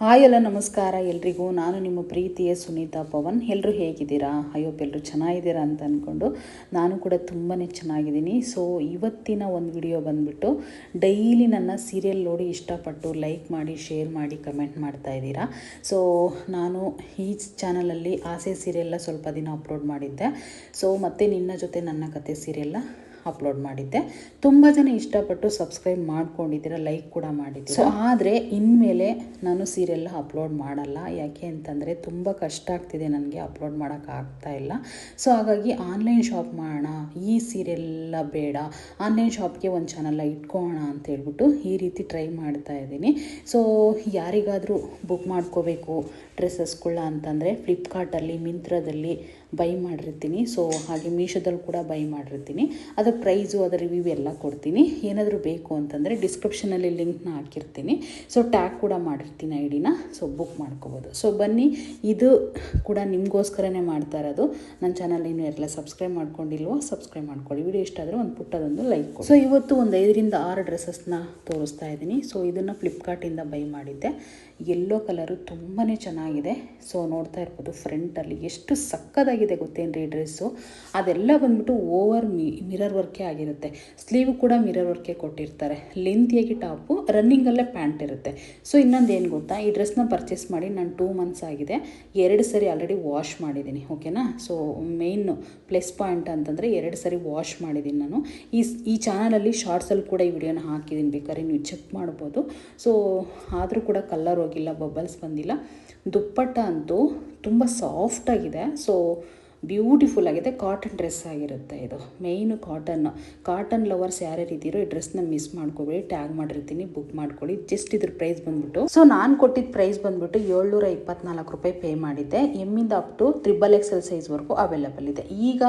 Hi ಎಲ್ಲ ನಮಸ್ಕಾರ ಎಲ್ರಿಗೂ. ನಾನು ನಿಮ್ಮ ಪ್ರೀತಿಯ ಸುನೀತಾ ಪವನ್. ಎಲ್ಲರೂ ಹೇಗಿದ್ದೀರಾ? ಅಯ್ಯೋಪ್ ಎಲ್ಲರೂ ಚೆನ್ನಾಗಿದ್ದೀರಾ ಅಂತ ಅಂದ್ಕೊಂಡು ನಾನು ಕೂಡ ತುಂಬಾ ಚೆನ್ನಾಗಿದ್ದೀನಿ. ಸೊ ಇವತ್ತಿನ ಒಂದು ವಿಡಿಯೋ ಬಂದುಬಿಟ್ಟು ಡೈಲಿ ನನ್ನ ಸೀರಿಯಲ್ ನೋಡಿ ಇಷ್ಟಪಟ್ಟು ಲೈಕ್ ಮಾಡಿ, ಶೇರ್ ಮಾಡಿ, ಕಮೆಂಟ್ ಮಾಡ್ತಾ ಇದ್ದೀರಾ. ಸೊ ನಾನು ಈ ಚಾನಲಲ್ಲಿ ಆಸೆ ಸೀರಿಯಲ್ಲ ಸ್ವಲ್ಪ ದಿನ ಅಪ್ಲೋಡ್ ಮಾಡಿದ್ದೆ. ಸೊ ಮತ್ತು ನಿನ್ನ ಜೊತೆ ನನ್ನ ಕತೆ ಸೀರಿಯಲ್ಲ ಅಪ್ಲೋಡ್ ಮಾಡಿದ್ದೆ. ತುಂಬ ಜನ ಇಷ್ಟಪಟ್ಟು ಸಬ್ಸ್ಕ್ರೈಬ್ ಮಾಡ್ಕೊಂಡಿದ್ದೀರಾ, ಲೈಕ್ ಕೂಡ ಮಾಡಿದ್ದೀರಾ. ಸೊ ಆದರೆ ಇನ್ಮೇಲೆ ನಾನು ಸೀರಿಯಲ್ಲ ಅಪ್ಲೋಡ್ ಮಾಡಲ್ಲ. ಯಾಕೆ ಅಂತಂದರೆ ತುಂಬ ಕಷ್ಟ ಆಗ್ತಿದೆ, ನನಗೆ ಅಪ್ಲೋಡ್ ಮಾಡೋಕ್ಕಾಗ್ತಾ ಇಲ್ಲ. ಸೊ ಹಾಗಾಗಿ ಆನ್ಲೈನ್ ಶಾಪ್ ಮಾಡೋಣ, ಈ ಸೀರಿಯಲ್ಲ ಬೇಡ, ಆನ್ಲೈನ್ ಶಾಪ್ಗೆ ಒಂದು ಚಾನಲ್ ಇಟ್ಕೊಳ್ಳೋಣ ಅಂತ ಹೇಳ್ಬಿಟ್ಟು ಈ ರೀತಿ ಟ್ರೈ ಮಾಡ್ತಾ ಇದ್ದೀನಿ. ಸೊ ಯಾರಿಗಾದರೂ ಬುಕ್ ಮಾಡ್ಕೋಬೇಕು ಡ್ರೆಸ್ಸಸ್ಗಳನ್ನ ಅಂತಂದರೆ ಫ್ಲಿಪ್ಕಾರ್ಟಲ್ಲಿ, ಮಿಂತ್ರದಲ್ಲಿ ಬೈ ಮಾಡಿರ್ತೀನಿ. ಸೊ ಹಾಗೆ ಮೀಶೋದಲ್ಲಿ ಕೂಡ ಬೈ ಮಾಡಿರ್ತೀನಿ. ಅದರ ಪ್ರೈಸು, ಅದರ ರಿವ್ಯೂ ಎಲ್ಲ ಕೊಡ್ತೀನಿ. ಏನಾದರೂ ಬೇಕು ಅಂತಂದರೆ ಡಿಸ್ಕ್ರಿಪ್ಷನಲ್ಲಿ ಲಿಂಕ್ನ ಹಾಕಿರ್ತೀನಿ. ಸೊ ಟ್ಯಾಗ್ ಕೂಡ ಮಾಡಿರ್ತೀನಿ ಐಡಿನ. ಸೊ ಬುಕ್ ಮಾಡ್ಕೋಬೋದು. ಸೊ ಬನ್ನಿ, ಇದು ಕೂಡ ನಿಮಗೋಸ್ಕರನೇ ಮಾಡ್ತಾ ಇರೋದು. ನನ್ನ ಚಾನಲ್ ಇನ್ನೂ ಎಲ್ಲ ಸಬ್ಸ್ಕ್ರೈಬ್ ಮಾಡ್ಕೊಂಡಿಲ್ವೋ ಸಬ್ಸ್ಕ್ರೈಬ್ ಮಾಡ್ಕೊಳ್ಳಿ. ವಿಡಿಯೋ ಇಷ್ಟ ಆದರೆ ಒಂದು ಪುಟ್ಟದೊಂದು ಲೈಕ್ ಕೊಡಿ. ಸೊ ಇವತ್ತು ಒಂದು 5 ರಿಂದ 6 ಡ್ರೆಸ್ಸಸ್ನ ತೋರಿಸ್ತಾ ಇದ್ದೀನಿ. ಸೊ ಇದನ್ನು ಫ್ಲಿಪ್ಕಾರ್ಟಿಂದ ಬೈ ಮಾಡಿದ್ದೆ. ಯೆಲ್ಲೋ ಕಲರು ತುಂಬಾ ಚೆನ್ನಾಗಿದೆ. ಸೊ ನೋಡ್ತಾ ಇರ್ಬೋದು ಫ್ರಂಟಲ್ಲಿ ಎಷ್ಟು ಸಕ್ಕದಾಗಿದೆ ಗೊತ್ತೇನ್ರಿ ಈ ಡ್ರೆಸ್ಸು. ಅದೆಲ್ಲ ಬಂದ್ಬಿಟ್ಟು ಓವರ್ ಮಿರರ್ ವರ್ಕೇ ಆಗಿರುತ್ತೆ. ಸ್ಲೀವ್ ಕೂಡ ಮಿರರ್ ವರ್ಕೇ ಕೊಟ್ಟಿರ್ತಾರೆ. ಲೆಂತಿಯಾಗಿ ಟಾಪು, ರನ್ನಿಂಗಲ್ಲೇ ಪ್ಯಾಂಟ್ ಇರುತ್ತೆ. ಸೊ ಇನ್ನೊಂದು ಏನು ಗೊತ್ತಾ, ಈ ಡ್ರೆಸ್ನ ಪರ್ಚೇಸ್ ಮಾಡಿ ನಾನು 2 ಮಂತ್ಸ್ ಆಗಿದೆ. 2 ಸರಿ ಆಲ್ರೆಡಿ ವಾಶ್ ಮಾಡಿದ್ದೀನಿ. ಓಕೆನಾ. ಸೊ ಮೇಯ್ನು ಪ್ಲಸ್ ಪಾಯಿಂಟ್ ಅಂತಂದರೆ 2 ಸರಿ ವಾಶ್ ಮಾಡಿದ್ದೀನಿ ನಾನು. ಈ ಚಾನಲಲ್ಲಿ ಶಾರ್ಟ್ಸಲ್ಲಿ ಕೂಡ ಈ ವಿಡಿಯೋನ ಹಾಕಿದ್ದೀನಿ, ಬೇಕಾದ್ರೆ ನೀವು ಚೆಕ್ ಮಾಡ್ಬೋದು. ಸೊ ಆದರೂ ಕೂಡ ಕಲರ್ ಹೋಗಿಲ್ಲ, ಬಬಲ್ಸ್ ಬಂದಿಲ್ಲ. ದುಪ್ಪಟ್ಟ ಅಂತೂ ತುಂಬ ಸಾಫ್ಟಾಗಿದೆ. ಸೊ ಬ್ಯೂಟಿಫುಲ್ ಆಗಿದೆ. ಕಾಟನ್ ಡ್ರೆಸ್ ಆಗಿರುತ್ತೆ ಇದು. ಮೇಯ್ನು ಕಾಟನ್ ಲವರ್ಸ್ ಯಾರ್ಯಾರು ಇದ್ದೀರೋ ಈ ಡ್ರೆಸ್ನ ಮಿಸ್ ಮಾಡ್ಕೋಬೇಡಿ. ಟ್ಯಾಗ್ ಮಾಡಿರ್ತೀನಿ, ಬುಕ್ ಮಾಡ್ಕೊಳ್ಳಿ. ಜಸ್ಟ್ ಇದ್ರ ಪ್ರೈಸ್ ಬಂದ್ಬಿಟ್ಟು, ಸೊ ನಾನು ಕೊಟ್ಟಿದ್ದ ಪ್ರೈಸ್ ಬಂದ್ಬಿಟ್ಟು 724 ರೂಪಾಯಿ ಪೇ ಮಾಡಿದ್ದೆ. ಎಮ್ಮಿಂದ ಅಪ್ ಟು XXL ಸೈಜ್ವರೆಗೂ ಅವೈಲೇಬಲ್ ಇದೆ. ಈಗ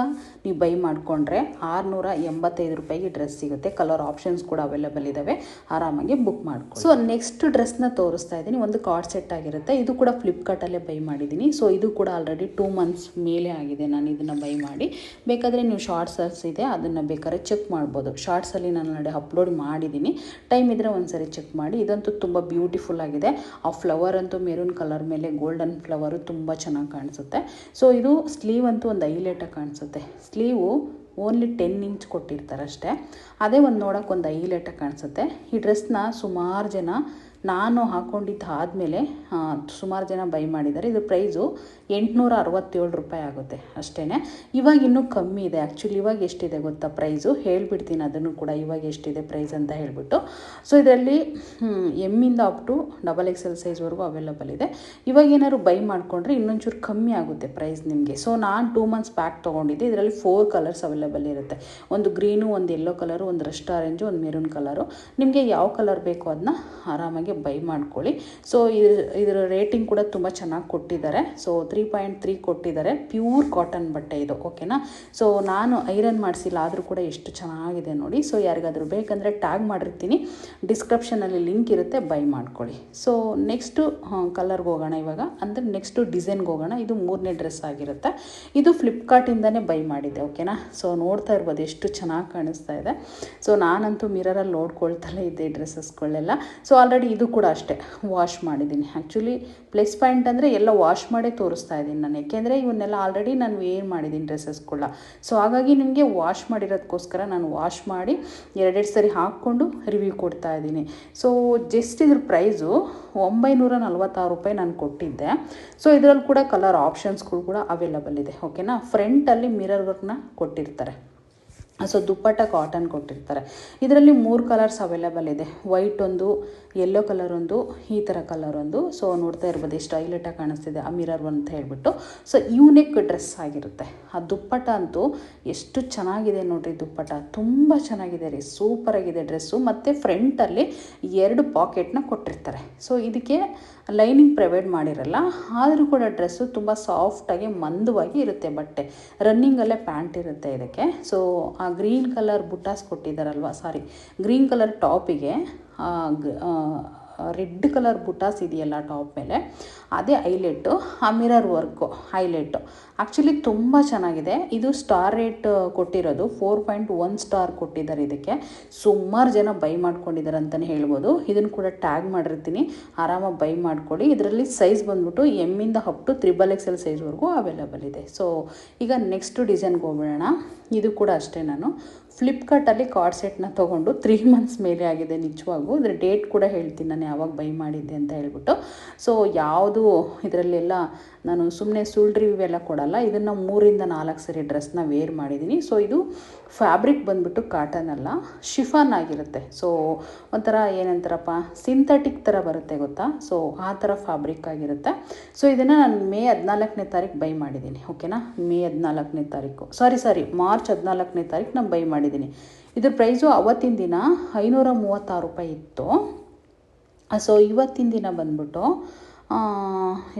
ನೀವು ಬೈ ಮಾಡಿಕೊಂಡ್ರೆ 685 ರೂಪಾಯಿಗೆ ಡ್ರೆಸ್ ಸಿಗುತ್ತೆ. ಕಲರ್ ಆಪ್ಷನ್ಸ್ ಕೂಡ ಅವೈಲೇಬಲ್ ಇದ್ದಾವೆ, ಆರಾಮಾಗಿ ಬುಕ್ ಮಾಡ್ಕೊಳ್ಳಿ. ಸೊ ನೆಕ್ಸ್ಟ್ ಡ್ರೆಸ್ನ ತೋರಿಸ್ತಾ ಇದ್ದೀನಿ. ಒಂದು ಕಾರ್ಡ್ ಸೆಟ್ ಆಗಿರುತ್ತೆ. ಇದು ಕೂಡ ಫ್ಲಿಪ್ಕಾರ್ಟಲ್ಲೇ ಬೈ ಮಾಡಿದ್ದೀನಿ. ಸೊ ಇದು ಕೂಡ ಆಲ್ರೆಡಿ 2 ಮಂತ್ಸ್ ಮೇಲೆ ಆಗಿದೆ ನಾನು ಇದನ್ನು ಬೈ ಮಾಡಿ. ಬೇಕಾದರೆ ನೀವು ಶಾರ್ಟ್ಸಸ್ ಇದೆ, ಅದನ್ನು ಬೇಕಾದ್ರೆ ಚೆಕ್ ಮಾಡ್ಬೋದು. ಶಾರ್ಟ್ಸಲ್ಲಿ ನಾನು ನೋಡಿ ಅಪ್ಲೋಡ್ ಮಾಡಿದ್ದೀನಿ. ಟೈಮ್ ಇದ್ದರೆ ಒಂದ್ಸರಿ ಚೆಕ್ ಮಾಡಿ. ಇದಂತೂ ತುಂಬ ಬ್ಯೂಟಿಫುಲ್ ಆಗಿದೆ. ಆ ಫ್ಲವರ್ ಅಂತೂ ಮೆರೂನ್ ಕಲರ್ ಮೇಲೆ ಗೋಲ್ಡನ್ ಫ್ಲವರು ತುಂಬ ಚೆನ್ನಾಗಿ ಕಾಣಿಸುತ್ತೆ. ಸೊ ಇದು ಸ್ಲೀವ್ ಅಂತೂ ಒಂದು ಹೈಲೈಟಾಗಿ ಕಾಣಿಸುತ್ತೆ. ಸ್ಲೀವು ಓನ್ಲಿ 10 ಇಂಚ್ ಕೊಟ್ಟಿರ್ತಾರೆ ಅಷ್ಟೇ. ಅದೇ ಒಂದು ನೋಡೋಕೆ ಒಂದು ಹೈಲೈಟಾಗಿ ಕಾಣಿಸುತ್ತೆ. ಈ ಡ್ರೆಸ್ನ ಸುಮಾರು ಜನ, ನಾನು ಹಾಕ್ಕೊಂಡಿದ್ದಾದಮೇಲೆ ಸುಮಾರು ಜನ ಬೈ ಮಾಡಿದ್ದಾರೆ. ಇದು ಪ್ರೈಸು 867 ರೂಪಾಯಿ ಆಗುತ್ತೆ ಅಷ್ಟೇ. ಇವಾಗ ಇನ್ನೂ ಕಮ್ಮಿ ಇದೆ. ಆ್ಯಕ್ಚುಲಿ ಇವಾಗ ಎಷ್ಟಿದೆ ಗೊತ್ತಾ ಪ್ರೈಸು, ಹೇಳ್ಬಿಡ್ತೀನಿ ಅದನ್ನು ಕೂಡ ಇವಾಗ ಎಷ್ಟಿದೆ ಪ್ರೈಸ್ ಅಂತ ಹೇಳಿಬಿಟ್ಟು. ಸೊ ಇದರಲ್ಲಿ ಎಮ್ಮಿಂದ ಅಪ್ ಟು XXL ಸೈಜ್ವರೆಗೂ ಅವೈಲೇಬಲ್ ಇದೆ. ಇವಾಗ ಏನಾದ್ರು ಬೈ ಮಾಡಿಕೊಂಡ್ರೆ ಇನ್ನೊಂಚೂರು ಕಮ್ಮಿ ಆಗುತ್ತೆ ಪ್ರೈಸ್ ನಿಮಗೆ. ಸೊ ನಾನು 2 ಮಂತ್ಸ್ ಬ್ಯಾಕ್ ತೊಗೊಂಡಿದ್ದೆ. ಇದರಲ್ಲಿ 4 ಕಲರ್ಸ್ ಅವೈಲೇಬಲ್ ಇರುತ್ತೆ. ಒಂದು ಗ್ರೀನು, ಒಂದು ಯೆಲ್ಲೋ ಕಲರು, ಒಂದು ರಸ್ಟ್ ಆರೆಂಜು, ಒಂದು ಮೆರೂನ್ ಕಲರು. ನಿಮಗೆ ಯಾವ ಕಲರ್ ಬೇಕೋ ಅದನ್ನ ಆರಾಮಾಗಿ ಬೈ ಮಾಡ್ಕೊಳ್ಳಿ. ಸೊ ಇದರ ರೇಟಿಂಗ್ ಕೂಡ ತುಂಬ ಚೆನ್ನಾಗಿ ಕೊಟ್ಟಿದ್ದಾರೆ. ಸೊ 3.3 ಕೊಟ್ಟಿದ್ದಾರೆ. ಪ್ಯೂರ್ ಕಾಟನ್ ಬಟ್ಟೆ ಇದು. ಓಕೆನಾ. ಸೊ ನಾನು ಐರನ್ ಮಾಡಿಸಿಲ್ಲ, ಆದರೂ ಕೂಡ ಎಷ್ಟು ಚೆನ್ನಾಗಿದೆ ನೋಡಿ. ಸೊ ಯಾರಿಗಾದರೂ ಬೇಕಂದರೆ ಟ್ಯಾಗ್ ಮಾಡಿರ್ತೀನಿ, ಡಿಸ್ಕ್ರಿಪ್ಷನಲ್ಲಿ ಲಿಂಕ್ ಇರುತ್ತೆ, ಬೈ ಮಾಡ್ಕೊಳ್ಳಿ. ಸೊ ನೆಕ್ಸ್ಟು ಕಲರ್ಗೆ ಹೋಗೋಣ ಇವಾಗ. ಅಂದರೆ ನೆಕ್ಸ್ಟು ಡಿಸೈನ್ಗೆ ಹೋಗೋಣ. ಇದು 3ನೇ ಡ್ರೆಸ್ ಆಗಿರುತ್ತೆ. ಇದು ಫ್ಲಿಪ್ಕಾರ್ಟಿಂದನೇ ಬೈ ಮಾಡಿದ್ದೆ. ಓಕೆನಾ. ಸೊ ನೋಡ್ತಾ ಇರ್ಬೋದು ಎಷ್ಟು ಚೆನ್ನಾಗಿ ಕಾಣಿಸ್ತಾ ಇದೆ. ಸೊ ನಾನಂತೂ ಮಿರರಲ್ಲಿ ನೋಡ್ಕೊಳ್ತಲೇ ಇದ್ದೆ ಈ ಡ್ರೆಸ್ಸಸ್ಗಳೆಲ್ಲ. ಸೊ ಆಲ್ರೆಡಿ ಇದು ಕೂಡ ಅಷ್ಟೇ ವಾಶ್ ಮಾಡಿದ್ದೀನಿ. ಆ್ಯಕ್ಚುಲಿ ಪ್ಲಸ್ ಪಾಯಿಂಟ್ ಅಂದರೆ ಎಲ್ಲ ವಾಶ್ ಮಾಡೇ ತೋರಿಸ್ತಾ ಇದ್ದೀನಿ ನಾನು. ಯಾಕೆಂದರೆ ಇವನ್ನೆಲ್ಲ ಆಲ್ರೆಡಿ ನಾನು ವೇರ್ ಮಾಡಿದ್ದೀನಿ ಡ್ರೆಸ್ಸಸ್ಗಳ. ಸೊ ಹಾಗಾಗಿ ನಿಮಗೆ ವಾಶ್ ಮಾಡಿರೋದಕ್ಕೋಸ್ಕರ ನಾನು ವಾಶ್ ಮಾಡಿ 2 ಸರಿ ಹಾಕ್ಕೊಂಡು ರಿವ್ಯೂ ಕೊಡ್ತಾ ಇದ್ದೀನಿ. ಸೊ ಜಸ್ಟ್ ಇದ್ರ ಪ್ರೈಸು 946 ರೂಪಾಯಿ ನಾನು ಕೊಟ್ಟಿದ್ದೆ. ಸೊ ಇದರಲ್ಲಿ ಕೂಡ ಕಲರ್ ಆಪ್ಷನ್ಸ್ಗಳು ಕೂಡ ಅವೈಲೇಬಲ್ ಇದೆ. ಓಕೆನಾ. ಫ್ರಂಟಲ್ಲಿ ಮಿರರ್ ವರ್ಕ್ನ ಕೊಟ್ಟಿರ್ತಾರೆ. ಸೊ ದುಪ್ಪಟ್ಟ ಕಾಟನ್ ಕೊಟ್ಟಿರ್ತಾರೆ. ಇದರಲ್ಲಿ 3 ಕಲರ್ಸ್ ಅವೈಲೇಬಲ್ ಇದೆ. ವೈಟ್ ಒಂದು, ಯೆಲ್ಲೋ ಕಲರ್ ಒಂದು, ಈ ಥರ ಕಲರ್ ಒಂದು. ಸೊ ನೋಡ್ತಾ ಇರ್ಬೋದು ಎಷ್ಟು ಹೈಲೈಟಾಗಿ ಕಾಣಿಸ್ತಿದೆ ಆ ಮಿರರ್ ಅಂತ ಹೇಳ್ಬಿಟ್ಟು. ಸೊ ಯೂನಿಕ್ ಡ್ರೆಸ್ ಆಗಿರುತ್ತೆ. ಆ ದುಪ್ಪಟ್ಟ ಅಂತೂ ಎಷ್ಟು ಚೆನ್ನಾಗಿದೆ ನೋಡಿರಿ. ದುಪ್ಪಟ್ಟ ತುಂಬ ಚೆನ್ನಾಗಿದೆ ರೀ, ಸೂಪರಾಗಿದೆ ಡ್ರೆಸ್ಸು. ಮತ್ತು ಫ್ರಂಟಲ್ಲಿ 2 ಪಾಕೆಟ್ನ ಕೊಟ್ಟಿರ್ತಾರೆ. ಸೊ ಇದಕ್ಕೆ ಲೈನಿಂಗ್ ಪ್ರೊವೈಡ್ ಮಾಡಿರಲ್ಲ, ಆದರೂ ಕೂಡ ಡ್ರೆಸ್ಸು ತುಂಬ ಸಾಫ್ಟಾಗಿ ಮಂದವಾಗಿ ಇರುತ್ತೆ ಬಟ್ಟೆ. ರನ್ನಿಂಗಲ್ಲೇ ಪ್ಯಾಂಟ್ ಇರುತ್ತೆ ಇದಕ್ಕೆ. ಸೊ ಆ ಗ್ರೀನ್ ಕಲರ್ ಬುಟ್ಟಾಸ್ ಕೊಟ್ಟಿದ್ದಾರಲ್ವ, ಗ್ರೀನ್ ಕಲರ್ ಟಾಪಿಗೆ ರೆಡ್ ಕಲರ್ ಬುಟಾಸ್ ಇದೆಯಲ್ಲ ಟಾಪ್ ಮೇಲೆ, ಅದೇ ಹೈಲೈಟು, ಆ ಮಿರರ್ ವರ್ಕು ಹೈಲೈಟು. ಆ್ಯಕ್ಚುಲಿ ತುಂಬ ಚೆನ್ನಾಗಿದೆ. ಇದು ಸ್ಟಾರ್ ರೇಟ್ ಕೊಟ್ಟಿರೋದು 4.1 ಸ್ಟಾರ್ ಕೊಟ್ಟಿದ್ದಾರೆ ಇದಕ್ಕೆ. ಸುಮಾರು ಜನ ಬೈ ಮಾಡ್ಕೊಂಡಿದ್ದಾರೆ ಅಂತಲೇ ಹೇಳ್ಬೋದು. ಇದನ್ನು ಕೂಡ ಟ್ಯಾಗ್ ಮಾಡಿರ್ತೀನಿ, ಆರಾಮಾಗಿ ಬೈ ಮಾಡ್ಕೊಳ್ಳಿ. ಇದರಲ್ಲಿ ಸೈಜ್ ಬಂದ್ಬಿಟ್ಟು ಎಮ್ಮಿಂದ ಅಪ್ ಟು XXL ಸೈಜ್ವರೆಗೂ ಅವೈಲೇಬಲ್ ಇದೆ. ಸೊ ಈಗ ನೆಕ್ಸ್ಟ್ ಡಿಸೈನ್ಗೆ ಹೋಗ್ಬಿಡೋಣ. ಇದು ಕೂಡ ಅಷ್ಟೇ, ನಾನು ಫ್ಲಿಪ್ಕಾರ್ಟಲ್ಲಿ ಕಾರ್ಡ್ ಸೆಟ್ನ ತೊಗೊಂಡು 3 ಮಂತ್ಸ್ ಮೇಲೆ ಆಗಿದೆ ನಿಜವಾಗೂ. ಇದ್ರ ಡೇಟ್ ಕೂಡ ಹೇಳ್ತೀನಿ ನಾನು ಯಾವಾಗ ಬೈ ಮಾಡಿದ್ದೆ ಅಂತ ಹೇಳ್ಬಿಟ್ಟು. ಸೊ ಯಾವುದು ಇದರಲ್ಲೆಲ್ಲ ನಾನು ಸುಮ್ಮನೆ ಸುಳ್ಳು ರಿವ್ಯೂ ಎಲ್ಲ ಕೊಡಲ್ಲ. ಇದನ್ನು 3 ಇಂದ 4 ಸರಿ ಡ್ರೆಸ್ನ ವೇರ್ ಮಾಡಿದ್ದೀನಿ. ಸೊ ಇದು ಫ್ಯಾಬ್ರಿಕ್ ಬಂದ್ಬಿಟ್ಟು ಕಾಟನ್ ಅಲ್ಲ, ಶಿಫಾನ್ ಆಗಿರುತ್ತೆ. ಸೊ ಒಂಥರ ಏನಂತಾರಪ್ಪ, ಸಿಂಥೆಟಿಕ್ ಥರ ಬರುತ್ತೆ ಗೊತ್ತಾ. ಸೊ ಆ ಥರ ಫ್ಯಾಬ್ರಿಕ್ ಆಗಿರುತ್ತೆ. ಸೊ ಇದನ್ನು ನಾನು ಮೇ 14ನೇ ತಾರೀಕು ಬೈ ಮಾಡಿದ್ದೀನಿ. ಓಕೆನಾ, ಮೇ 14ನೇ ತಾರೀಕು, ಸಾರಿ ಮಾರ್ಚ್ 14ನೇ ತಾರೀಕು ನಾನು ಬೈ ಮಾಡಿದ್ದೀನಿ. ಇದ್ರ ಪ್ರೈಸು ಅವತ್ತಿನ ದಿನ 536 ರೂಪಾಯಿ ಇತ್ತು. ಸೊ ಇವತ್ತಿನ ದಿನ ಬಂದ್ಬಿಟ್ಟು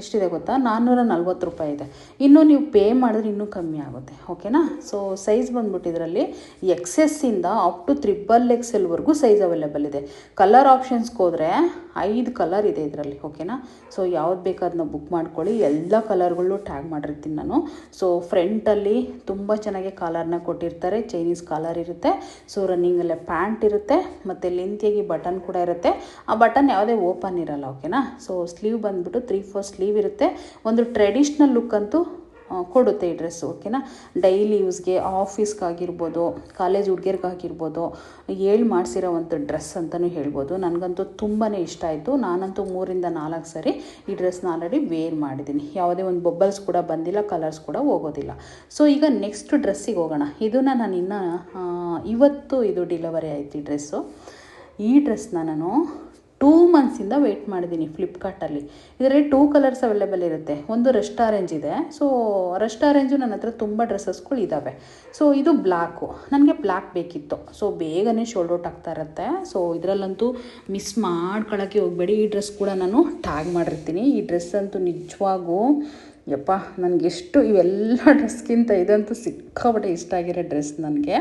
ಎಷ್ಟಿದೆ ಗೊತ್ತಾ, 440 ರೂಪಾಯಿ ಇದೆ. ಇನ್ನೂ ನೀವು ಪೇ ಮಾಡಿದ್ರೆ ಇನ್ನೂ ಕಮ್ಮಿ ಆಗುತ್ತೆ. ಓಕೆನಾ. ಸೊ ಸೈಜ್ ಬಂದ್ಬಿಟ್ಟು ಇದರಲ್ಲಿ XS-ಇಂದ ಅಪ್ ಟು XXLವರೆಗೂ ಸೈಜ್ ಅವೈಲೇಬಲ್ ಇದೆ. ಕಲರ್ ಆಪ್ಷನ್ಸ್ಗೆ ಹೋದರೆ 5 ಕಲರ್ ಇದೆ ಇದರಲ್ಲಿ. ಓಕೆನಾ. ಸೊ ಯಾವ್ದು ಬೇಕು ಅದನ್ನ ಬುಕ್ ಮಾಡ್ಕೊಳ್ಳಿ. ಎಲ್ಲ ಕಲರ್ಗಳು ಟ್ಯಾಗ್ ಮಾಡಿರ್ತೀನಿ ನಾನು. ಸೊ ಫ್ರಂಟಲ್ಲಿ ತುಂಬ ಚೆನ್ನಾಗಿ ಕಾಲರ್ನ ಕೊಟ್ಟಿರ್ತಾರೆ. ಚೈನೀಸ್ ಕಾಲರ್ ಇರುತ್ತೆ. ಸೊ ರನ್ನಿಂಗಲ್ಲೇ ಪ್ಯಾಂಟ್ ಇರುತ್ತೆ, ಮತ್ತು ಲೆಂತಿಯಾಗಿ ಬಟನ್ ಕೂಡ ಇರುತ್ತೆ. ಆ ಬಟನ್ ಯಾವುದೇ ಓಪನ್ ಇರಲ್ಲ. ಓಕೆನಾ. ಸೊ ಸ್ಲೀವ್ ಬಂದ್ಬಿಟ್ಟು 3/4 ಸ್ಲೀವ್ ಇರುತ್ತೆ. ಒಂದು ಟ್ರೆಡಿಷ್ನಲ್ ಲುಕ್ ಅಂತೂ ಕೊಡುತ್ತೆ ಈ ಡ್ರೆಸ್ಸು. ಓಕೆನಾ. ಡೈಲಿ ಯೂಸ್ಗೆ, ಆಫೀಸ್ಗಾಗಿರ್ಬೋದು, ಕಾಲೇಜ್ ಹುಡುಗಿಯರ್ಗಾಗಿರ್ಬೋದು ಮಾಡಿಸಿರೋವಂಥ ಡ್ರೆಸ್ ಅಂತಲೂ ಹೇಳ್ಬೋದು. ನನಗಂತೂ ತುಂಬಾ ಇಷ್ಟ ಆಯಿತು. ನಾನಂತೂ 3 ಇಂದ 4 ಸರಿ ಈ ಡ್ರೆಸ್ನ ಆಲ್ರೆಡಿ ವೇರ್ ಮಾಡಿದ್ದೀನಿ. ಯಾವುದೇ ಒಂದು ಬೊಬ್ಬಲ್ಸ್ ಕೂಡ ಬಂದಿಲ್ಲ, ಕಲರ್ಸ್ ಕೂಡ ಹೋಗೋದಿಲ್ಲ. ಸೊ ಈಗ ನೆಕ್ಸ್ಟ್ ಡ್ರೆಸ್ಸಿಗೆ ಹೋಗೋಣ. ಇದನ್ನು ನಾನು ಇನ್ನೂ ಇವತ್ತು ಇದು ಡೆಲಿವರಿ ಆಯಿತು ಈ ಡ್ರೆಸ್ಸು. ಈ ಡ್ರೆಸ್ನ ನಾನು 2 ಮಂತ್ಸಿಂದ ವೆಯ್ಟ್ ಮಾಡಿದ್ದೀನಿ ಫ್ಲಿಪ್ಕಾರ್ಟಲ್ಲಿ. ಇದರಲ್ಲಿ 2 ಕಲರ್ಸ್ ಅವೈಲೇಬಲ್ ಇರುತ್ತೆ. ಒಂದು ರಸ್ಟ್ ಆರೆಂಜ್ ಇದೆ. ಸೊ ರಸ್ಟ್ ಆರೆಂಜು ನನ್ನ ಹತ್ರ ತುಂಬ ಡ್ರೆಸ್ಸಸ್ಗಳು ಇದ್ದಾವೆ. ಸೊ ಇದು ಬ್ಲ್ಯಾಕು, ನನಗೆ ಬ್ಲ್ಯಾಕ್ ಬೇಕಿತ್ತು. ಸೊ ಬೇಗನೆ ಶೋಲ್ಡ್ ಔಟ್ ಆಗ್ತಾ ಇರುತ್ತೆ. ಸೊ ಇದರಲ್ಲಂತೂ ಮಿಸ್ ಮಾಡ್ಕೊಳ್ಳೋಕ್ಕೆ ಹೋಗಬೇಡಿ. ಈ ಡ್ರೆಸ್ ಕೂಡ ನಾನು ಟ್ಯಾಗ್ ಮಾಡಿರ್ತೀನಿ. ಈ ಡ್ರೆಸ್ ಅಂತೂ ನಿಜವಾಗೂ ಯಪ್ಪ, ನನಗೆಷ್ಟು ಇವೆಲ್ಲ ಡ್ರೆಸ್ಗಿಂತ ಇದಂತೂ ಸಿಕ್ಕಾಪಟ್ಟೆ ಇಷ್ಟ ಆಗಿರೋ ಡ್ರೆಸ್ ನನಗೆ.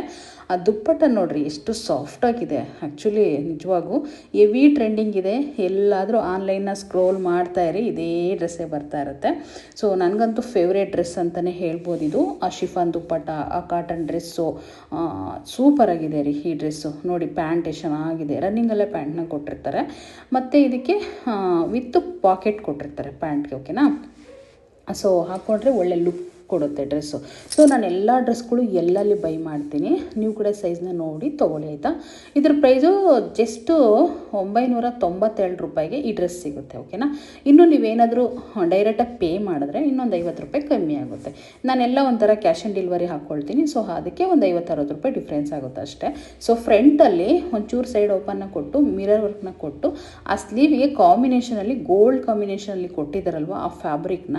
ಆ ದುಪ್ಪಟ್ಟ ನೋಡಿರಿ ಎಷ್ಟು ಸಾಫ್ಟಾಗಿದೆ. ಆ್ಯಕ್ಚುಲಿ ನಿಜವಾಗೂ ಹೆವಿ ಟ್ರೆಂಡಿಂಗ್ ಇದೆ. ಎಲ್ಲಾದರೂ ಆನ್ಲೈನ್ನ ಸ್ಕ್ರೋಲ್ ಮಾಡ್ತಾಯಿರಿ, ಇದೇ ಡ್ರೆಸ್ಸೇ ಬರ್ತಾ ಇರುತ್ತೆ. ಸೊ ನನಗಂತೂ ಫೇವ್ರೇಟ್ ಡ್ರೆಸ್ ಅಂತಲೇ ಹೇಳ್ಬೋದು ಇದು. ಆ ಶಿಫಾನ್ ದುಪ್ಪಟ್ಟ, ಆ ಕಾಟನ್ ಡ್ರೆಸ್ಸು ಸೂಪರಾಗಿದೆ ರೀ ಈ ಡ್ರೆಸ್ಸು. ನೋಡಿ ಪ್ಯಾಂಟ್ ಎಷ್ಟು ಚೆನ್ನಾಗಿದೆ. ರನ್ನಿಂಗಲ್ಲೇ ಪ್ಯಾಂಟ್ನ ಕೊಟ್ಟಿರ್ತಾರೆ, ಮತ್ತು ಇದಕ್ಕೆ ವಿತ್ ಪಾಕೆಟ್ ಕೊಟ್ಟಿರ್ತಾರೆ ಪ್ಯಾಂಟ್ಗೆ. ಓಕೆನಾ. ಸೊ ಹಾಕ್ಕೊಂಡ್ರೆ ಒಳ್ಳೆ ಲುಕ್ ಕೊಡುತ್ತೆ ಡ್ರೆಸ್ಸು. ಸೊ ನಾನು ಎಲ್ಲ ಡ್ರೆಸ್ಗಳು ಎಲ್ಲಲ್ಲಿ ಬೈ ಮಾಡ್ತೀನಿ. ನೀವು ಕೂಡ ಸೈಜ್ನ ನೋಡಿ ತೊಗೊಳ್ಳಿ ಆಯಿತಾ. ಇದ್ರ ಪ್ರೈಸು ಜಸ್ಟು 997 ರೂಪಾಯಿಗೆ ಈ ಡ್ರೆಸ್ ಸಿಗುತ್ತೆ. ಓಕೆನಾ. ಇನ್ನು ನೀವೇನಾದರೂ ಡೈರೆಕ್ಟಾಗಿ ಪೇ ಮಾಡಿದ್ರೆ ಇನ್ನೊಂದು 50 ರೂಪಾಯಿ ಕಮ್ಮಿ ಆಗುತ್ತೆ. ನಾನೆಲ್ಲ ಒಂಥರ ಕ್ಯಾಶ್ ಆನ್ ಡೆಲಿವರಿ ಹಾಕ್ಕೊಳ್ತೀನಿ. ಸೊ ಅದಕ್ಕೆ ಒಂದು 50-60 ರೂಪಾಯಿ ಡಿಫ್ರೆನ್ಸ್ ಆಗುತ್ತೆ ಅಷ್ಟೇ. ಸೊ ಫ್ರಂಟಲ್ಲಿ ಒಂಚೂರು ಸೈಡ್ ಓಪನ್ನ ಕೊಟ್ಟು ಮಿರರ್ ವರ್ಕ್ನ ಕೊಟ್ಟು ಆ ಸ್ಲೀವಿಗೆ ಕಾಂಬಿನೇಷನಲ್ಲಿ ಗೋಲ್ಡ್ ಕಾಂಬಿನೇಷನಲ್ಲಿ ಕೊಟ್ಟಿದ್ದಾರಲ್ವ ಆ ಫ್ಯಾಬ್ರಿಕ್ನ,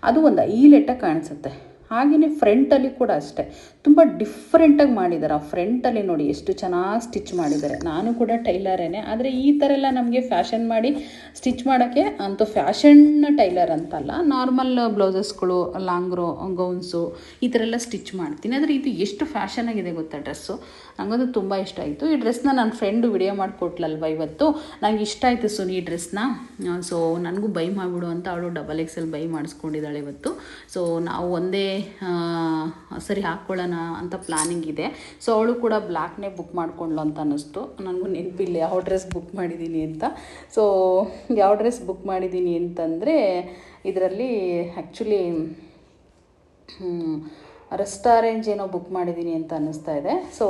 ಅದು ಒಂದು ಹೈಲೈಟಾಗಿ ಕಾಣಿಸುತ್ತೆ. ಹಾಗೆಯೇ ಫ್ರಂಟಲ್ಲಿ ಕೂಡ ಅಷ್ಟೇ ತುಂಬ ಡಿಫ್ರೆಂಟಾಗಿ ಮಾಡಿದ್ದಾರೆ. ಆ ಫ್ರಂಟಲ್ಲಿ ನೋಡಿ ಎಷ್ಟು ಚೆನ್ನಾಗಿ ಸ್ಟಿಚ್ ಮಾಡಿದ್ದಾರೆ. ನಾನು ಕೂಡ ಟೈಲರೇನೆ, ಆದರೆ ಈ ಥರ ಎಲ್ಲ ನಮಗೆ ಫ್ಯಾಷನ್ ಮಾಡಿ ಸ್ಟಿಚ್ ಮಾಡೋಕ್ಕೆ ಅಂತೂ ಫ್ಯಾಷನ್ ಟೈಲರ್ ಅಂತಲ್ಲ, ನಾರ್ಮಲ್ ಬ್ಲೌಸಸ್ಗಳು, ಲಾಂಗ್ರೋ ಗೌನ್ಸು ಈ ಥರ ಎಲ್ಲ ಸ್ಟಿಚ್ ಮಾಡ್ತೀನಿ. ಆದರೆ ಇದು ಎಷ್ಟು ಫ್ಯಾಷನ್ ಆಗಿದೆ ಗೊತ್ತಾ ಡ್ರೆಸ್ಸು. ನನಗದು ತುಂಬ ಇಷ್ಟ ಆಯಿತು. ಈ ಡ್ರೆಸ್ನ ನನ್ನ ಫ್ರೆಂಡು ವಿಡಿಯೋ ಮಾಡಿಕೊಟ್ಲಲ್ವ ಇವತ್ತು, ನನಗೆ ಇಷ್ಟ ಆಯಿತು ಸುನಿ ಈ ಡ್ರೆಸ್ನ. ಸೊ ನನಗೂ ಬೈ ಮಾಡಿಬಿಡು ಅಂತ ಅವಳು XXL ಬೈ ಮಾಡಿಸ್ಕೊಂಡಿದ್ದಾಳೆ ಇವತ್ತು. ಸೊ ನಾವು ಒಂದೇ ಸರಿ ಹಾಕ್ಕೊಳ್ಳೋಣ ಅಂತ ಪ್ಲಾನಿಂಗ್ ಇದೆ. ಸೊ ಅವಳು ಕೂಡ ಬ್ಲ್ಯಾಕ್ನೇ ಬುಕ್ ಮಾಡ್ಕೊಂಡ್ಲು ಅಂತ ಅನ್ನಿಸ್ತು. ನನಗೂ ನೆನಪಿಲ್ಲ ಯಾವ ಡ್ರೆಸ್ ಬುಕ್ ಮಾಡಿದ್ದೀನಿ ಅಂತ. ಸೊ ಯಾವ ಡ್ರೆಸ್ ಬುಕ್ ಮಾಡಿದ್ದೀನಿ ಅಂತಂದರೆ ಇದರಲ್ಲಿ ಆ್ಯಕ್ಚುಲಿ ರಸ್ಟ್ ಆರೆಂಜ್ ಏನೋ ಬುಕ್ ಮಾಡಿದ್ದೀನಿ ಅಂತ ಅನ್ನಿಸ್ತಾ ಇದೆ. ಸೊ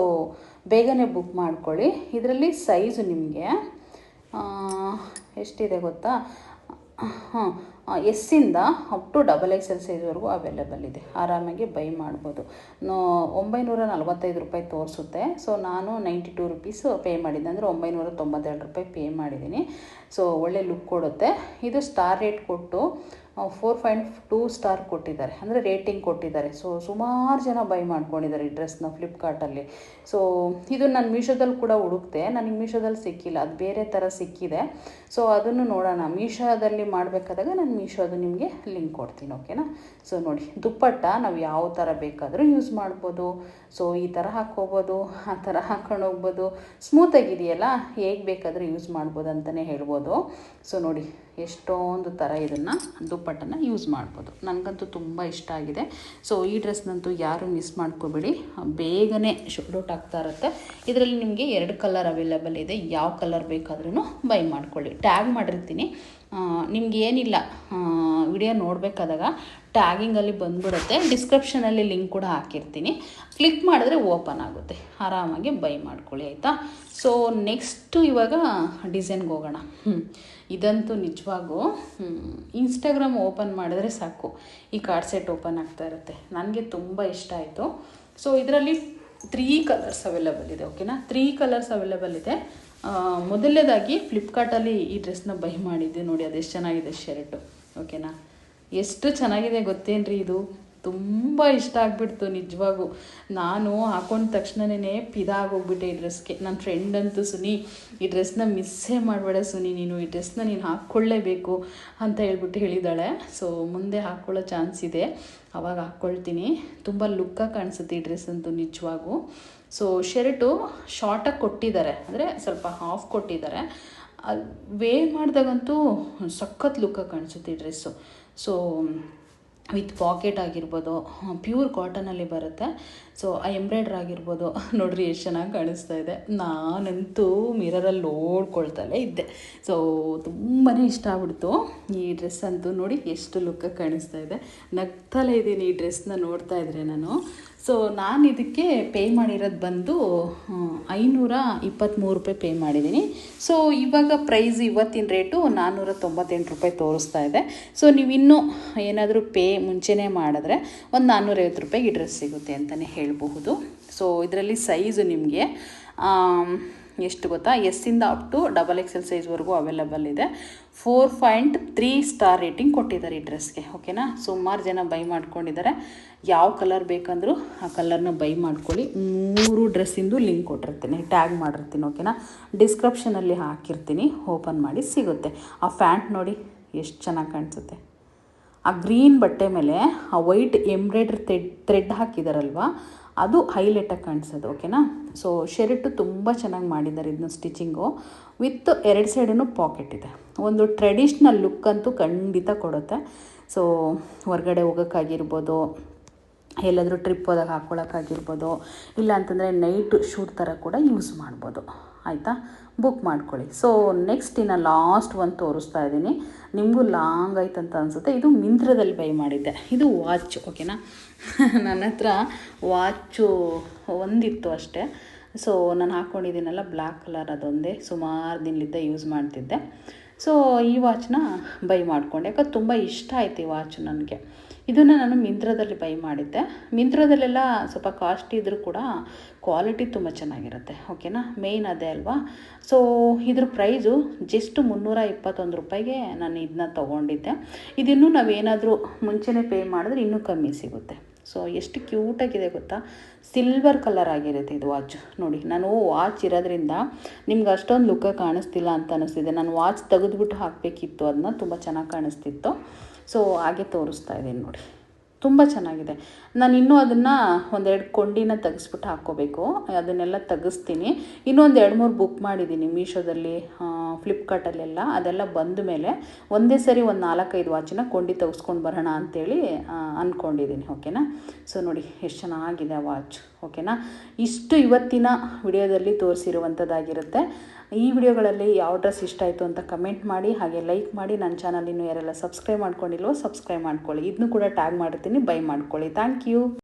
ಬೇಗನೆ ಬುಕ್ ಮಾಡ್ಕೊಳ್ಳಿ. ಇದರಲ್ಲಿ ಸೈಜು ನಿಮಗೆ ಎಷ್ಟಿದೆ ಗೊತ್ತಾ, S-ಇಂದ ಅಪ್ ಟು XXL ಸೈಜ್ವರೆಗೂ ಅವೈಲೇಬಲ್ ಇದೆ. ಆರಾಮಾಗಿ ಬೈ ಮಾಡ್ಬೋದು. 945 ರೂಪಾಯಿ ತೋರಿಸುತ್ತೆ. ಸೊ ನಾನು 92 ರುಪೀಸು ಪೇ ಮಾಡಿದ್ದೆ, ಅಂದರೆ 992 ರೂಪಾಯಿ ಪೇ ಮಾಡಿದ್ದೀನಿ. ಸೊ ಒಳ್ಳೆ ಲುಕ್ ಕೊಡುತ್ತೆ. ಇದು ಸ್ಟಾರ್ ರೇಟ್ ಕೊಟ್ಟು 4.2 ಸ್ಟಾರ್ ಕೊಟ್ಟಿದ್ದಾರೆ, ಅಂದರೆ ರೇಟಿಂಗ್ ಕೊಟ್ಟಿದ್ದಾರೆ. ಸೊ ಸುಮಾರು ಜನ ಬೈ ಮಾಡ್ಕೊಂಡಿದ್ದಾರೆ ಈ ಡ್ರೆಸ್ನ ಫ್ಲಿಪ್ಕಾರ್ಟಲ್ಲಿ. ಸೊ ಇದು ನಾನು ಮೀಶೋದಲ್ಲಿ ಕೂಡ ಹುಡುಕ್ತೆ, ನನಗೆ ಮೀಶೋದಲ್ಲಿ ಸಿಕ್ಕಿಲ್ಲ, ಅದು ಬೇರೆ ಥರ ಸಿಕ್ಕಿದೆ. ಸೊ ಅದನ್ನು ನೋಡೋಣ. ಮೀಶೋದಲ್ಲಿ ಮಾಡಬೇಕು ಮಾಡಬೇಕಾದಾಗ ನಾನು ಮೀಶೋದು ನಿಮಗೆ ಲಿಂಕ್ ಕೊಡ್ತೀನಿ, ಓಕೆನಾ. ಸೊ ನೋಡಿ, ದುಪ್ಪಟ್ಟ ನಾವು ಯಾವ ಥರ ಬೇಕಾದರೂ ಯೂಸ್ ಮಾಡ್ಬೋದು. ಸೊ ಈ ಥರ ಹಾಕ್ಕೋಬೋದು, ಆ ಥರ ಹಾಕ್ಕೊಂಡು ಹೋಗ್ಬೋದು. ಸ್ಮೂತಾಗಿದೆಯಲ್ಲ, ಹೇಗೆ ಬೇಕಾದರೂ ಯೂಸ್ ಮಾಡ್ಬೋದು ಅಂತಲೇ ಹೇಳ್ಬೋದು. ಸೊ ನೋಡಿ, ಎಷ್ಟೊಂದು ಥರ ಇದನ್ನು ದುಪ್ಪಟ್ಟನ್ನು ಯೂಸ್ ಮಾಡ್ಬೋದು. ನನಗಂತೂ ತುಂಬ ಇಷ್ಟ ಆಗಿದೆ. ಸೊ ಈ ಡ್ರೆಸ್ನಂತೂ ಯಾರು ಮಿಸ್ ಮಾಡ್ಕೋಬೇಡಿ, ಬೇಗನೆ ಶೋಲ್ಡ್ ಔಟ್ ಆಗ್ತಾ ಇರುತ್ತೆ. ಇದರಲ್ಲಿ ನಿಮಗೆ 2 ಕಲರ್ ಅವೈಲೇಬಲ್ ಇದೆ. ಯಾವ ಕಲರ್ ಬೇಕಾದ್ರೂ ಬೈ ಮಾಡ್ಕೊಳ್ಳಿ. ಟ್ಯಾಗ್ ಮಾಡಿರ್ತೀನಿ, ನಿಮ್ಗೆ ಏನಿಲ್ಲ ವಿಡಿಯೋ ನೋಡಬೇಕಾದಾಗ ಟ್ಯಾಗಿಂಗಲ್ಲಿ ಬಂದ್ಬಿಡುತ್ತೆ. ಡಿಸ್ಕ್ರಿಪ್ಷನಲ್ಲಿ ಲಿಂಕ್ ಕೂಡ ಹಾಕಿರ್ತೀನಿ, ಕ್ಲಿಕ್ ಮಾಡಿದ್ರೆ ಓಪನ್ ಆಗುತ್ತೆ. ಆರಾಮಾಗಿ ಬೈ ಮಾಡ್ಕೊಳ್ಳಿ, ಆಯಿತಾ. ಸೊ ನೆಕ್ಸ್ಟು ಇವಾಗ ಡಿಸೈನ್ಗೆ ಹೋಗೋಣ. ಇದಂತೂ ನಿಜವಾಗೂ ಇನ್ಸ್ಟಾಗ್ರಾಮ್ ಓಪನ್ ಮಾಡಿದ್ರೆ ಸಾಕು ಈ ಕಾರ್ಡ್ ಸೆಟ್ ಓಪನ್ ಆಗ್ತಾ ಇರುತ್ತೆ. ನನಗೆ ತುಂಬ ಇಷ್ಟ ಆಯಿತು. ಸೊ ಇದರಲ್ಲಿ 3 ಕಲರ್ಸ್ ಅವೈಲೇಬಲ್ ಇದೆ, ಓಕೆನಾ. 3 ಕಲರ್ಸ್ ಅವೈಲೇಬಲ್ ಇದೆ. ಮೊದಲನೇದಾಗಿ ಫ್ಲಿಪ್ಕಾರ್ಟಲ್ಲಿ ಈ ಡ್ರೆಸ್ನ ಬೈ ಮಾಡಿದ್ದೆ ನೋಡಿ, ಅದೆಷ್ಟು ಚೆನ್ನಾಗಿದೆ ಶರ್ಟು, ಓಕೆನಾ. ಎಷ್ಟು ಚೆನ್ನಾಗಿದೆ ಗೊತ್ತೇನ್ರಿ, ಇದು ತುಂಬ ಇಷ್ಟ ಆಗಿಬಿಡ್ತು ನಿಜವಾಗೂ. ನಾನು ಹಾಕೊಂಡ ತಕ್ಷಣವೇ ಪಿದಾಗೋಗ್ಬಿಟ್ಟೆ ಈ ಡ್ರೆಸ್ಗೆ. ನನ್ನ ಫ್ರೆಂಡ್ ಅಂತೂ, ಸುನಿ ಈ ಡ್ರೆಸ್ನ ಮಿಸ್ಸೇ ಮಾಡಬೇಡ ಸುನಿ, ನೀನು ಈ ಡ್ರೆಸ್ನ ನೀನು ಹಾಕ್ಕೊಳ್ಳೇಬೇಕು ಅಂತ ಹೇಳ್ಬಿಟ್ಟು ಹೇಳಿದ್ದಾಳೆ. ಸೊ ಮುಂದೆ ಹಾಕ್ಕೊಳ್ಳೋ ಚಾನ್ಸ್ ಇದೆ, ಆವಾಗ ಹಾಕ್ಕೊಳ್ತೀನಿ. ತುಂಬ ಲುಕ್ಕಾಗಿ ಕಾಣಿಸುತ್ತೆ ಈ ಡ್ರೆಸ್ ಅಂತೂ ನಿಜವಾಗೂ. ಸೊ ಶರ್ಟು ಶಾರ್ಟಾಗಿ ಕೊಟ್ಟಿದ್ದಾರೆ, ಅಂದರೆ ಸ್ವಲ್ಪ ಹಾಫ್ ಕೊಟ್ಟಿದ್ದಾರೆ. ವೇರ್ ಮಾಡಿದಾಗಂತೂ ಸಖತ್ ಲುಕ್ಕಾಗಿ ಕಾಣಿಸುತ್ತೆ ಈ ಡ್ರೆಸ್ಸು. ಸೊ ವಿತ್ ಪಾಕೆಟ್ ಆಗಿರ್ಬೋದು, ಪ್ಯೂರ್ ಕಾಟನಲ್ಲಿ ಬರುತ್ತೆ. ಸೊ ಆ ಎಂಬ್ರಾಯ್ಡ್ರ್ ಆಗಿರ್ಬೋದು, ನೋಡ್ರಿ ಎಷ್ಟು ಚೆನ್ನಾಗಿ ಕಾಣಿಸ್ತಾ ಇದೆ. ನಾನಂತೂ ಮಿರರಲ್ಲಿ ನೋಡ್ಕೊಳ್ತಲೇ ಇದ್ದೆ. ಸೊ ತುಂಬಾ ಇಷ್ಟ ಆಗ್ಬಿಡ್ತು ಈ ಡ್ರೆಸ್ ಅಂತೂ. ನೋಡಿ ಎಷ್ಟು ಲುಕ್ಕಾಗಿ ಕಾಣಿಸ್ತಾ ಇದೆ. ನಗ್ತಲೇ ಇದ್ದೀನಿ ಈ ಡ್ರೆಸ್ನ ನೋಡ್ತಾ ಇದ್ರೆ ನಾನು. ಸೊ ನಾನು ಇದಕ್ಕೆ ಪೇ ಮಾಡಿರೋದು ಬಂದು 523 ರೂಪಾಯಿ ಪೇ ಮಾಡಿದ್ದೀನಿ. ಸೊ ಇವಾಗ ಪ್ರೈಸ್ ಇವತ್ತಿನ ರೇಟು 498 ರೂಪಾಯಿ ತೋರಿಸ್ತಾ ಇದೆ. ಸೊ ನೀವು ಇನ್ನೂ ಏನಾದರೂ ಪೇ ಮುಂಚೆನೇ ಮಾಡಿದ್ರೆ ಒಂದು 450 ರೂಪಾಯಿಗೆ ಈ ಡ್ರೆಸ್ ಸಿಗುತ್ತೆ ಅಂತಲೇ ಹೇಳಬಹುದು. ಸೊ ಇದರಲ್ಲಿ ಸೈಜು ನಿಮಗೆ ಎಷ್ಟು ಗೊತ್ತಾ, ಎಸ್ಸಿಂದ ಅಪ್ ಟು XXL ಸೈಜ್ವರೆಗೂ ಅವೈಲೇಬಲ್ ಇದೆ. 4.3 ಸ್ಟಾರ್ ರೇಟಿಂಗ್ ಕೊಟ್ಟಿದ್ದಾರೆ ಈ ಡ್ರೆಸ್ಗೆ, ಓಕೆನಾ. ಸುಮಾರು ಜನ ಬೈ ಮಾಡ್ಕೊಂಡಿದ್ದಾರೆ. ಯಾವ ಕಲರ್ ಬೇಕಂದರೂ ಆ ಕಲರ್ನ ಬೈ ಮಾಡ್ಕೊಳ್ಳಿ. 3 ಡ್ರೆಸ್ಸಿಂದು ಲಿಂಕ್ ಕೊಟ್ಟಿರ್ತೀನಿ, ಟ್ಯಾಗ್ ಮಾಡಿರ್ತೀನಿ, ಓಕೆನಾ. ಡಿಸ್ಕ್ರಿಪ್ಷನಲ್ಲಿ ಹಾಕಿರ್ತೀನಿ, ಓಪನ್ ಮಾಡಿ ಸಿಗುತ್ತೆ. ಆ ಫ್ಯಾಂಟ್ ನೋಡಿ ಎಷ್ಟು ಚೆನ್ನಾಗಿ ಕಾಣಿಸುತ್ತೆ. ಆ ಗ್ರೀನ್ ಬಟ್ಟೆ ಮೇಲೆ ಆ ವೈಟ್ ಎಂಬ್ರಾಯ್ಡ್ರಿ ಥ್ರೆಡ್ ಹಾಕಿದಾರಲ್ವ, ಅದು ಹೈಲೈಟಾಗಿ ಕಾಣಿಸೋದು, ಓಕೆನಾ. ಸೊ ಶರ್ಟು ತುಂಬ ಚೆನ್ನಾಗಿ ಮಾಡಿದ್ದಾರೆ ಇದನ್ನ ಸ್ಟಿಚಿಂಗು. ವಿತ್ 2 ಸೈಡೂ ಪಾಕೆಟ್ ಇದೆ. ಒಂದು ಟ್ರೆಡಿಷ್ನಲ್ ಲುಕ್ ಅಂತೂ ಖಂಡಿತ ಕೊಡುತ್ತೆ. ಸೊ ಹೊರಗಡೆ ಹೋಗೋಕ್ಕಾಗಿರ್ಬೋದು, ಎಲ್ಲಾದರೂ ಟ್ರಿಪ್ ಹೋದಾಗ ಹಾಕ್ಕೊಳ್ಳೋಕ್ಕಾಗಿರ್ಬೋದು, ಇಲ್ಲ ಅಂತಂದರೆ ನೈಟ್ ಶೂಟ್ ಥರ ಕೂಡ ಯೂಸ್ ಮಾಡ್ಬೋದು, ಆಯಿತಾ. ಬುಕ್ ಮಾಡ್ಕೊಳ್ಳಿ. ಸೊ ನೆಕ್ಸ್ಟ್ ಇನ್ನು ಲಾಸ್ಟ್ ಒಂದು ತೋರಿಸ್ತಾ ಇದ್ದೀನಿ. ನಿಮಗೂ ಲಾಂಗ್ ಆಯ್ತು ಅಂತ ಅನಿಸುತ್ತೆ. ಇದು ಮಿಂತ್ರದಲ್ಲಿ ಬೈ ಮಾಡಿದ್ದೆ. ಇದು ವಾಚ್, ಓಕೆನಾ. ನನ್ನ ಹತ್ರ ವಾಚು ಒಂದಿತ್ತು ಅಷ್ಟೇ. ಸೊ ನಾನು ಹಾಕ್ಕೊಂಡಿದ್ದೀನಲ್ಲ ಬ್ಲ್ಯಾಕ್ ಕಲರ್, ಅದೊಂದೇ ಸುಮಾರು ದಿನದಿಂದ ಯೂಸ್ ಮಾಡ್ತಿದ್ದೆ. ಸೊ ಈ ವಾಚ್ನ ಬೈ ಮಾಡಿಕೊಂಡೆ, ಯಾಕಂದ್ರೆ ತುಂಬ ಇಷ್ಟ ಆಯ್ತು ಈ ವಾಚು ನನಗೆ. ಇದನ್ನು ನಾನು ಮಿಂತ್ರದಲ್ಲಿ ಬೈ ಮಾಡಿದ್ದೆ. ಮಿಂತ್ರದಲ್ಲೆಲ್ಲ ಸ್ವಲ್ಪ ಕಾಸ್ಟ್ಲಿ ಇದ್ದರೂ ಕೂಡ ಕ್ವಾಲಿಟಿ ತುಂಬ ಚೆನ್ನಾಗಿರುತ್ತೆ, ಓಕೆನಾ. ಮೇಯ್ನ್ ಅದೇ ಅಲ್ವಾ. ಸೊ ಇದ್ರ ಪ್ರೈಸು ಜಸ್ಟ್ 321 ರೂಪಾಯಿಗೆ ನಾನು ಇದನ್ನ ತೊಗೊಂಡಿದ್ದೆ. ಇದನ್ನು ನಾವೇನಾದರೂ ಮುಂಚೆನೇ ಪೇ ಮಾಡಿದ್ರೆ ಇನ್ನೂ ಕಮ್ಮಿ ಸಿಗುತ್ತೆ. ಸೊ ಎಷ್ಟು ಕ್ಯೂಟಾಗಿದೆ ಗೊತ್ತಾ, ಸಿಲ್ವರ್ ಕಲರ್ ಆಗಿರುತ್ತೆ ಇದು ವಾಚ್. ನೋಡಿ, ನಾನು ವಾಚ್ ಇರೋದ್ರಿಂದ ನಿಮ್ಗೆ ಅಷ್ಟೊಂದು ಲುಕ್ಕ ಕಾಣಿಸ್ತಿಲ್ಲ ಅಂತ ಅನ್ನಿಸ್ತಿದೆ. ನಾನು ವಾಚ್ ತೆಗೆದುಬಿಟ್ಟು ಹಾಕಬೇಕಿತ್ತು, ಅದನ್ನ ತುಂಬ ಚೆನ್ನಾಗಿ ಕಾಣಿಸ್ತಿತ್ತು. ಸೊ ಹಾಗೆ ತೋರಿಸ್ತಾ ಇದ್ದೀನಿ ನೋಡಿ, ತುಂಬ ಚೆನ್ನಾಗಿದೆ. ನಾನು ಇನ್ನೂ ಅದನ್ನು 1-2 ಕೊಂಡಿನ ತೆಗೆಸ್ಬಿಟ್ಟು ಹಾಕ್ಕೋಬೇಕು, ಅದನ್ನೆಲ್ಲ ತೆಗೆಸ್ತೀನಿ. ಇನ್ನೊಂದು 2-3 ಬುಕ್ ಮಾಡಿದ್ದೀನಿ ಮೀಶೋದಲ್ಲಿ, ಫ್ಲಿಪ್ಕಾರ್ಟಲ್ಲೆಲ್ಲ. ಅದೆಲ್ಲ ಬಂದ ಮೇಲೆ ಒಂದೇ ಸರಿ ಒಂದು 4-5 ವಾಚಿನ ಕೊಂಡಿ ತೆಗೆಸ್ಕೊಂಡು ಬರೋಣ ಅಂಥೇಳಿ ಅಂದ್ಕೊಂಡಿದ್ದೀನಿ, ಓಕೆನಾ. ಸೊ ನೋಡಿ ಎಷ್ಟು ಚೆನ್ನಾಗಿದೆ ಆ ವಾಚ್, ಓಕೆನಾ. ಇಷ್ಟು ಇವತ್ತಿನ ವಿಡಿಯೋದಲ್ಲಿ ತೋರಿಸಿರುವಂಥದ್ದಾಗಿರುತ್ತೆ. ಈ ವಿಡಿಯೋಗಳಲ್ಲಿ ಯಾವ ಡ್ರೆಸ್ ಇಷ್ಟ ಆಯಿತು ಅಂತ ಕಮೆಂಟ್ ಮಾಡಿ, ಹಾಗೆ ಲೈಕ್ ಮಾಡಿ. ನನ್ನ ಚಾನಲ್ ಇನ್ನೂ ಯಾರೆಲ್ಲ ಸಬ್ಸ್ಕ್ರೈಬ್ ಮಾಡ್ಕೊಂಡಿಲ್ವೋ ಸಬ್ಸ್ಕ್ರೈಬ್ ಮಾಡ್ಕೊಳ್ಳಿ. ಇದನ್ನು ಕೂಡ ಟ್ಯಾಗ್ ಮಾಡಿರ್ತೀನಿ, ಬೈ ಮಾಡ್ಕೊಳ್ಳಿ. Thank you.